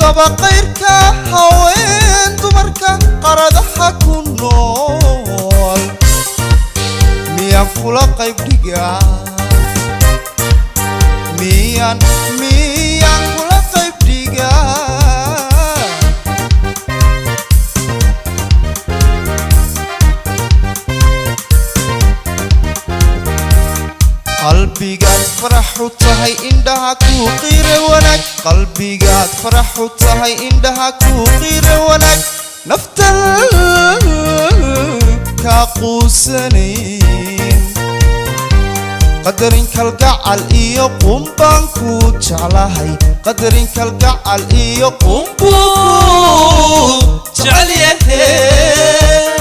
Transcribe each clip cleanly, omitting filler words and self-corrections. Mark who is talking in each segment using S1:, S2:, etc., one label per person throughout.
S1: haddaba qayrka haween dumarka qaradaha ku nool miyaan kula qayb dhigaa miyaan kula qayb dhigaa qalbigaad farax u tahay indhaha ku qiire wanaag qalbigaad farax u tahay indhaha ku qiire wanaag naftan ka quusanayn qadarin kalgacal iyo qumbaan ku jeclahay qadarin kalgacal iyo qumbuu jecel yahay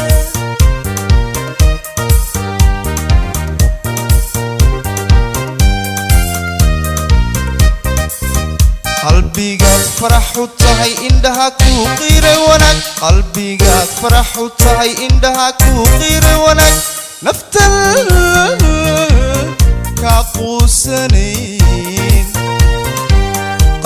S1: qalbigaad farax u tahay indhaha ku qiire wanaag qalbigaad farax u tahay indhaha ku qiire wanaag naftan ka quusanayn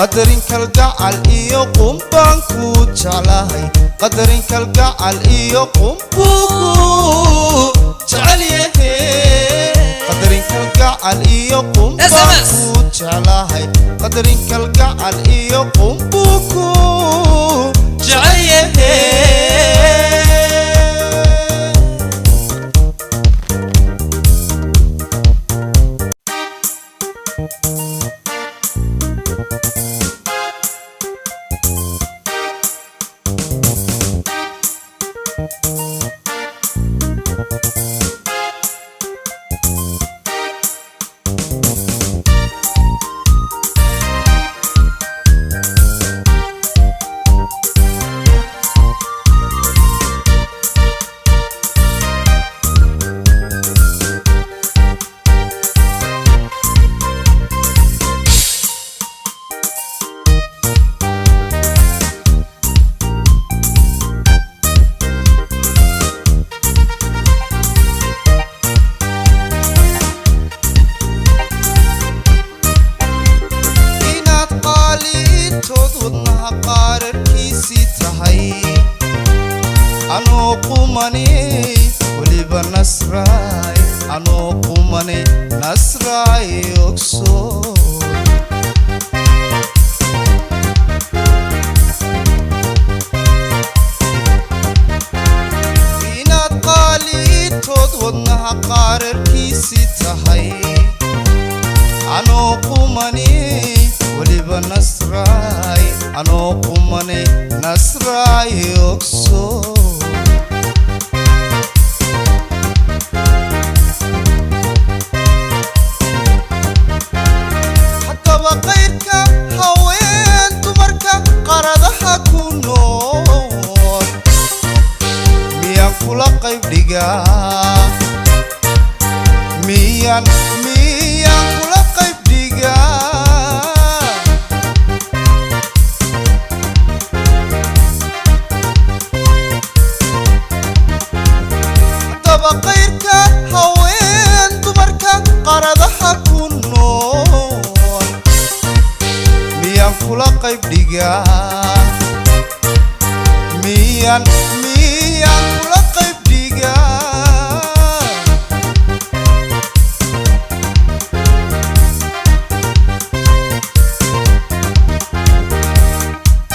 S1: qadarin kalgacal iyo qumbaan ku jeclahay qadarin kalgacal iyo qumbuu jecel yahay qadarin kalgacal iyo qumbaan ku jeclahay qadarin kalgacal iyo qumbuu ku jecel yahay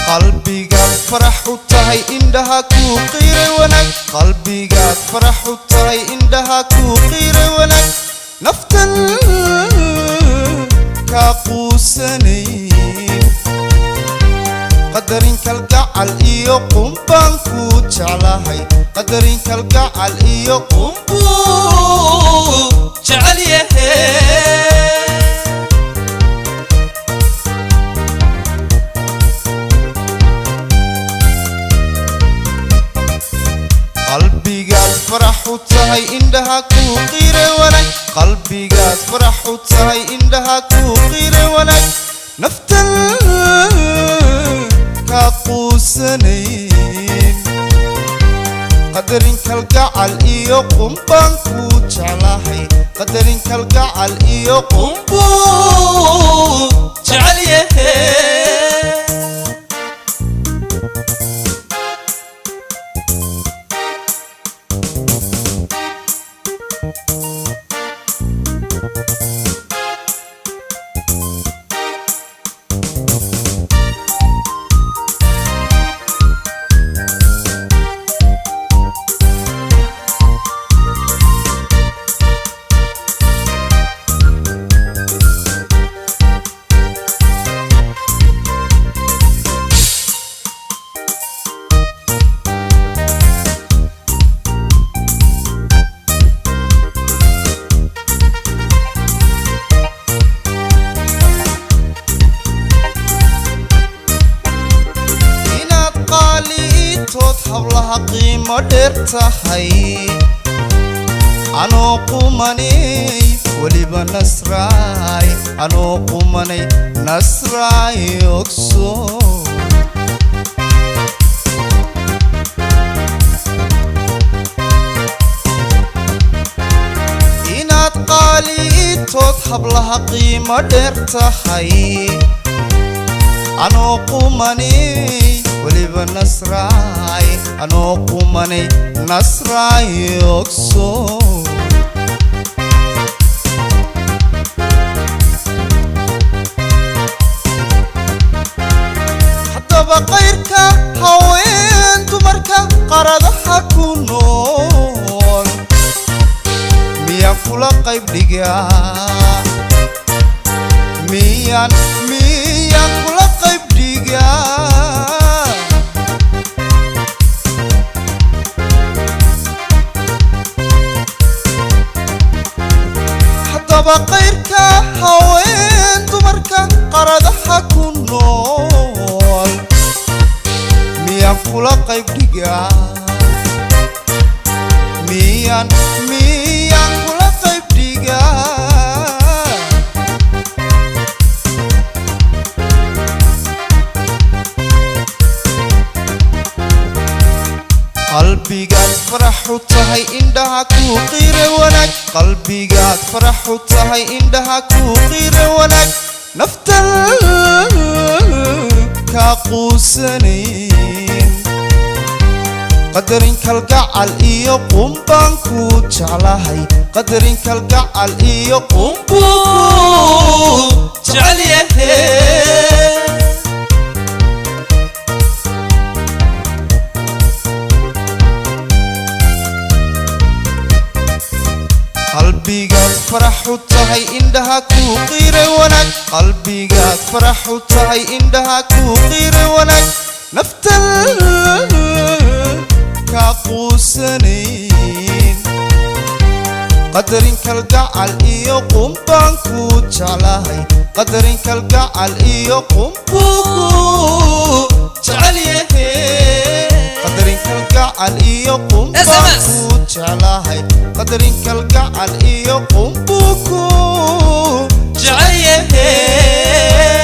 S1: qalbigaad farax u tahay indhaha ku qiire wanaag qalbigaad farax u tahay indhaha ku qiire wanaag naftan ka quusanayn qadarin kalgacal iyo qumbaan ku jeclahay qadarin kalgacal iyo qumbuu jecel yahay qalbigaad farax u tahay indhaha ku qiire wanaag qalbigaad farax u tahay indhaha ku qiire wanaag naftan ka quusanayn qadarin kalgacal iyo qumbaan ku jeclahay qadarin kalgacal iyo qumbuu jecel yahay hablaha qiimo dheer tahay anoo qumanay weliba nasraay anoo qumanay nasraay ogso inaad qaaliitood hablaha qiimo dheer tahay anoo qumanay weliba nasraay anoo qumanay nasraay ogso haddaba qayrka haween dumarka qaradaha ku nool miyaan kula qayb dhigaa miyaan kula qayb dhigaa haddaba qayrka haween dumarka qaradaha ku nool miyaan kula qayb dhigaa miyaan kula qayb dhigaa qalbigaad farax u tahay indhaha ku qiire wanaag qalbigaad farax u tahay indhaha ku qiire wanaag naftan ka quusanayn qadarin kalgacal iyo qumbaan ku jeclahay qadarin kalgacal iyo qumbuu jecel yahay qalbigaad farax u tahay indhaha ku qiire wanaag qalbigaad farax u tahay indhaha ku qiire wanaag naftan ka quusanayn qadarin kalgacal iyo qumbaan ku jeclahay qadarin kalgacal iyo qumbuu jecel yahay qadarin kalgacal iyo qumbaan ku jeclahay qadarin kalgacal iyo qumbuu ku jecel yahay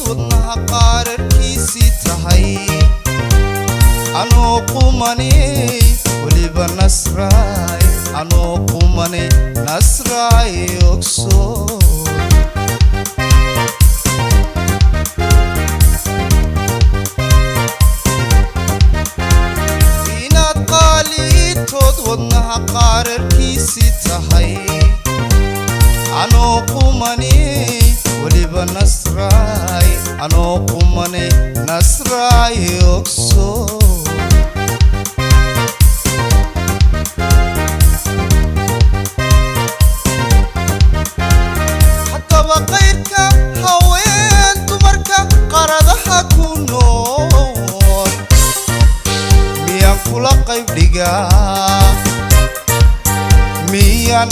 S1: wadnaha qaararkiisii tahay anoo qumanay weliba nasraay anoo qumanay nasraay ogso inaad qaaliitood wadnaha qaararkiisii tahay anoo qumanay weliba nasraay anoo qumanay nasraay ogso haddaba qayrka haween dumarka qaradaha ku nool miyaan kula qayb dhigaa miyaan